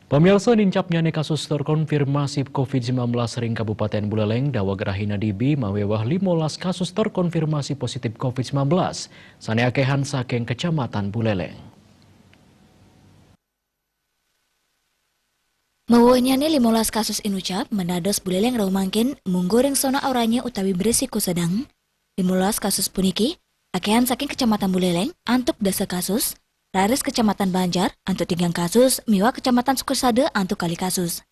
Pemirsa nincapnya kasus terkonfirmasi COVID-19 ring Kabupaten Buleleng, Dawa Gerahina Dibi, mawewah 15 kasus terkonfirmasi positif COVID-19. Saneakehan saking Kecamatan Buleleng. Mawanya ni 15 kasus inucap menados Buleleng raumangkin munggoreng sona oranye utawi beresiko sedang. 15 kasus puniki, akehan saking Kecamatan Buleleng, antuk dasa kasus, Rares Kecamatan Banjar, antuk 3 kasus, miwa Kecamatan Sukersade, antuk kali kasus.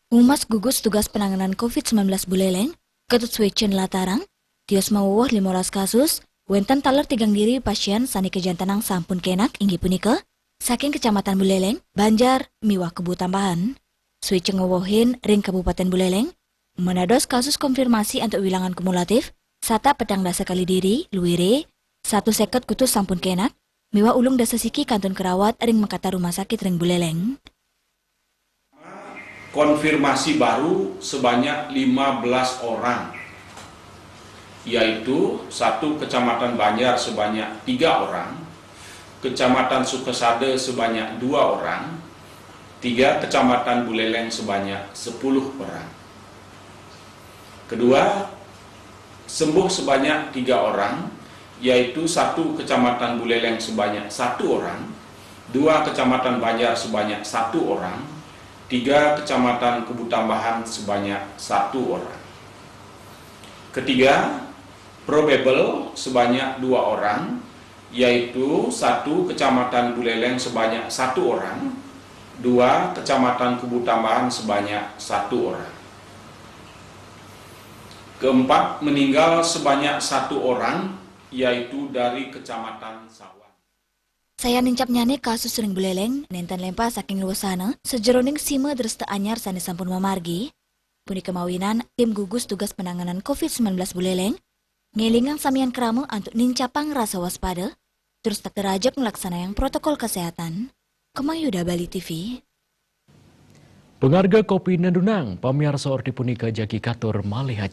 Humas gugus tugas penanganan COVID-19 Buleleng, Ketut Swecen Latarang, tios mawuh 15 kasus, wenten taler tigang diri pasien sani kejantanang sampun kenak inggi punika, saking Kecamatan Buleleng, Banjar, miwa Kebu Tambahan. Swecen ngawuhin ring Kabupaten Buleleng, menados kasus konfirmasi untuk wilangan kumulatif, sata pedang dasa kali diri, luwire, 1 seket kutus sampun kenak, miwa ulung dasa siki kantun kerawat ring Mekata Rumah Sakit ring Buleleng. Konfirmasi baru sebanyak 15 orang, yaitu 1 Kecamatan Banjar sebanyak 3 orang, Kecamatan Sukesade sebanyak 2 orang, 3 Kecamatan Buleleng sebanyak 10 orang. Kedua, sembuh sebanyak 3 orang, yaitu 1 Kecamatan Buleleng sebanyak 1 orang, 2 Kecamatan Banjar sebanyak 1 orang, 3 Kecamatan Kebu Tambahan sebanyak 1 orang. Ketiga, probable sebanyak 2 orang, yaitu 1 Kecamatan Buleleng sebanyak 1 orang, 2 Kecamatan Kebu Tambahan sebanyak 1 orang. Keempat, meninggal sebanyak 1 orang, yaitu dari Kecamatan Sawan. Saya nincap nyane kasus ring Buleleng, nenten lempa saking luasana, sejeroning sima dresta anyar sane sampun mamargi. Puni kemawinan, tim gugus tugas penanganan COVID-19 Buleleng, ngelingang samian kerama untuk nincapang rasa waspada, terus tak terajak melaksanakan protokol kesehatan. Kemayuda Bali TV. Pengharga kopi Nandunang, pamirsa ordi punika jagi katur malih